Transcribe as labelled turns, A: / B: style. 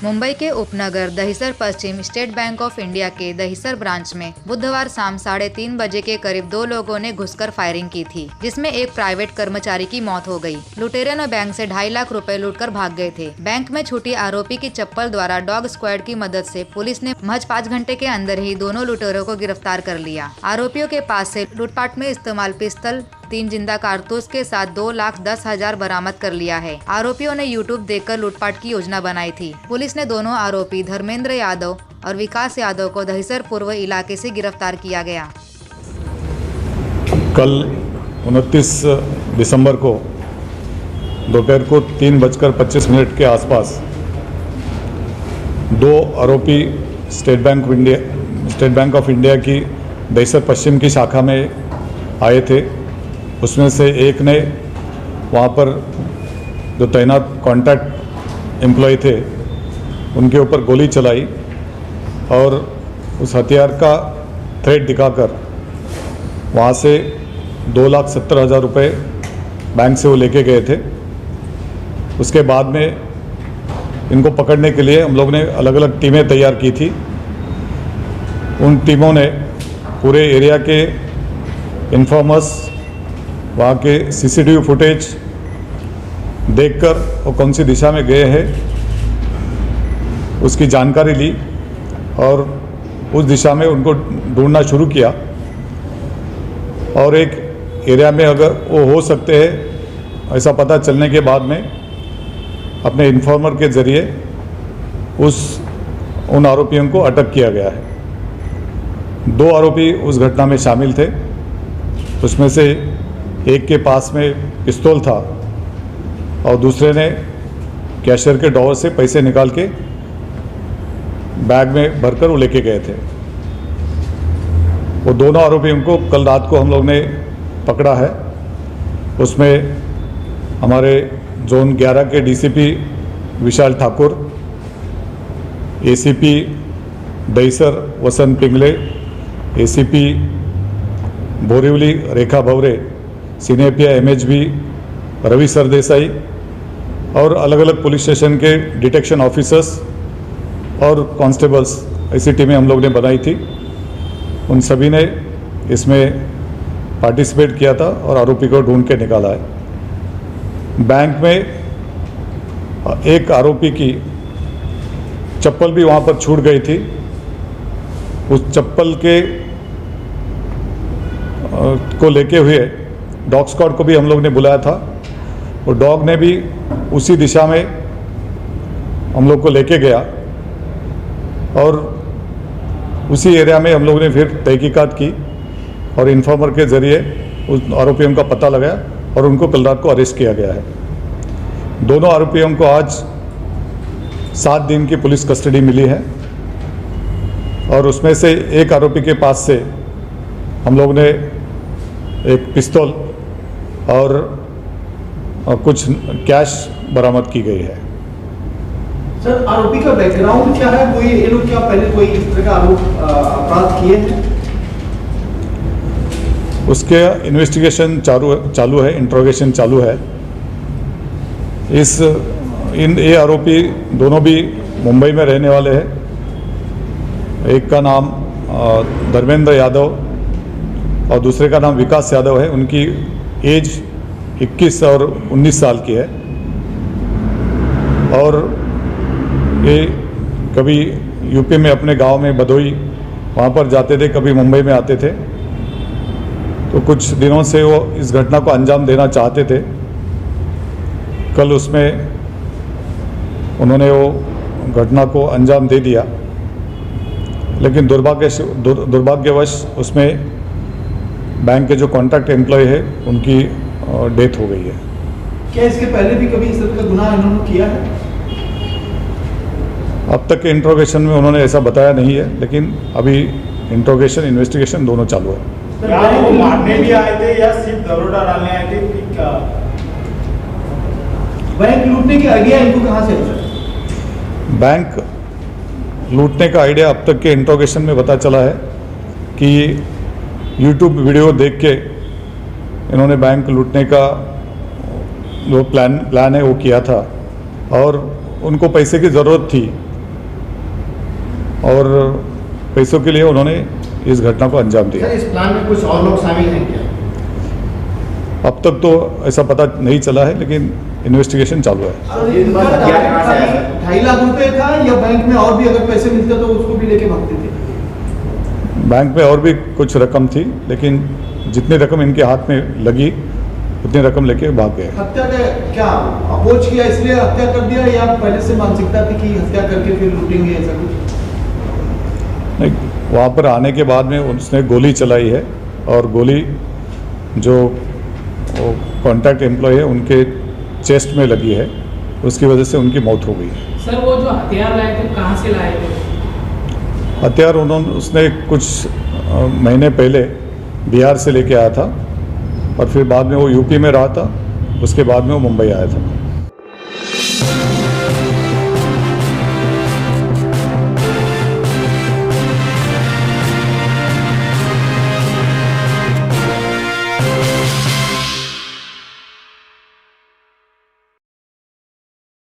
A: मुंबई के उपनगर दहिसर पश्चिम state bank of India के दहिसर ब्रांच में बुधवार शाम 3:30 बजे के करीब दो लोगों ने घुसकर फायरिंग की थी, जिसमें एक प्राइवेट कर्मचारी की मौत हो गई। लुटेरों ने बैंक से 2.5 लाख रुपए लूटकर भाग गए थे। बैंक में छूटी आरोपी की चप्पल द्वारा डॉग स्क्वाड की मदद से पुलिस ने महज 5 घंटे के अंदर ही दोनों लुटेरों को गिरफ्तार कर लिया। आरोपियों के पास से लूटपाट में इस्तेमाल पिस्तौल, 3 जिंदा कारतूस के साथ 2,10,000 बरामद कर लिया है। आरोपियों ने यूट्यूब देखकर लूटपाट की योजना बनाई थी। पुलिस ने दोनों आरोपी धर्मेंद्र यादव और विकास यादव को दहिसर पूर्व इलाके से गिरफ्तार किया गया।
B: कल 29 दिसंबर को दोपहर को 3:25 के आसपास दो आरोपी स्टेट बैंक ऑफ इंडिया की दहिसर पश्चिम की शाखा में आए थे। उसमें से एक ने वहाँ पर जो तैनात कॉन्ट्रैक्ट एम्प्लॉय थे उनके ऊपर गोली चलाई और उस हथियार का थ्रेट दिखाकर वहाँ से 2,70,000 रुपये बैंक से वो लेके गए थे। उसके बाद में इनको पकड़ने के लिए हम लोग ने अलग अलग टीमें तैयार की थी। उन टीमों ने पूरे एरिया के इन्फॉर्मर्स, वहाँ के सीसीटीवी फुटेज देखकर वो कौन सी दिशा में गए हैं उसकी जानकारी ली और उस दिशा में उनको ढूंढना शुरू किया। और एक एरिया में अगर वो हो सकते हैं ऐसा पता चलने के बाद में अपने इन्फॉर्मर के ज़रिए उन आरोपियों को अटक किया गया है। 2 आरोपी उस घटना में शामिल थे। उसमें से एक के पास में पिस्तौल था और दूसरे ने कैशियर के ड्रॉवर से पैसे निकाल के बैग में भरकर वो लेके गए थे। वो दोनों आरोपियों को कल रात को हम लोग ने पकड़ा है। उसमें हमारे जोन 11 के DCP Vishal Thakur, ACP Dahisar Vasant Pingle, ACP Borivali Rekha Bhavre, senior PI MHB Ravi Sardesai और अलग अलग पुलिस स्टेशन के डिटेक्शन ऑफिसर्स और कांस्टेबल्स, ऐसी टीमें हम लोग ने बनाई थी। उन सभी ने इसमें पार्टिसिपेट किया था और आरोपी को ढूंढ के निकाला है। बैंक में एक आरोपी की चप्पल भी वहाँ पर छूट गई थी। उस चप्पल के को लेके हुए डॉग स्क्वाड को भी हम लोग ने बुलाया था। वो डॉग ने भी उसी दिशा में हम लोग को लेके गया और उसी एरिया में हम लोग ने फिर तहकीकात की और इन्फॉर्मर के ज़रिए उस आरोपियों का पता लगाया और उनको कल रात को अरेस्ट किया गया है। दोनों आरोपियों को आज 7 दिन की पुलिस कस्टडी मिली है और उसमें से एक आरोपी के पास से हम लोग ने एक पिस्तौल और कुछ कैश बरामद की गई है।
C: सर, आरोपी का बैकग्राउंड क्या है? कोई ये लोग क्या पहले कोई इस तरह का अपराध किए हैं?
B: उसके इन्वेस्टिगेशन चालू है, इंट्रोगेशन चालू है। ये आरोपी दोनों भी मुंबई में रहने वाले हैं। एक का नाम धर्मेंद्र यादव और दूसरे का नाम विकास यादव है। उनकी एज 21 और 19 साल की है और ये कभी यूपी में अपने गांव में बदोई वहाँ पर जाते थे, कभी मुंबई में आते थे। तो कुछ दिनों से वो इस घटना को अंजाम देना चाहते थे। कल उसमें उन्होंने वो घटना को अंजाम दे दिया, लेकिन दुर्भाग्यवश उसमें बैंक के जो कॉन्ट्रैक्ट एम्प्लॉय है उनकी डेथ हो गई है।
C: क्या इसके पहले भी कभी इस तरह का गुनाह इन्होंने किया है?
B: अब तक के इंट्रोगेशन में उन्होंने ऐसा बताया नहीं है, लेकिन अभी इंट्रोगेशन इन्वेस्टिगेशन दोनों चालू है।
D: क्या वो मारने भी आए थे या सिर्फ दरोड़ा डालने आए थे? क्या
C: बैंक लूटने की आइडिया इनको कहाँ से है?
B: बैंक लूटने का आइडिया अब तक के इंट्रोगेशन में पता चला है कि यूट्यूब वीडियो देख के इन्होंने बैंक लूटने का जो प्लान है वो किया था और उनको पैसे की ज़रूरत थी और पैसों के लिए उन्होंने इस घटना को अंजाम दिया।
C: सर, इस प्लान में कुछ और लोग शामिल हैं क्या?
B: अब तक तो ऐसा पता नहीं चला है, लेकिन इन्वेस्टिगेशन चालू है।
C: सर, इनका टारगेट 2.5 लाख रुपए था या बैंक में और भी अगर पैसे मिलते तो उसको भी लेके भागते थे?
B: बैंक में और भी कुछ रकम थी, लेकिन जितनी रकम इनके हाथ में लगी उतनी रकम लेके भाग गए।
C: हत्या का क्या अपोज किया इसलिए हत्या कर दिया या पहले से मानसिकता थी कि हत्या करके फिर लूटेंगे, ऐसा कुछ?
B: नहीं, वहाँ पर आने के बाद में उसने गोली चलाई है और गोली जो कॉन्टैक्ट एम्प्लॉय है उनके चेस्ट में लगी है, उसकी वजह से उनकी मौत हो गई है।
E: सर, वो जो हथियार लाए थे कहाँ से लाए थे?
B: हथियार उसने कुछ महीने पहले बिहार से लेके आया था और फिर बाद में वो यूपी में रहा था, उसके बाद में वो मुंबई आया था।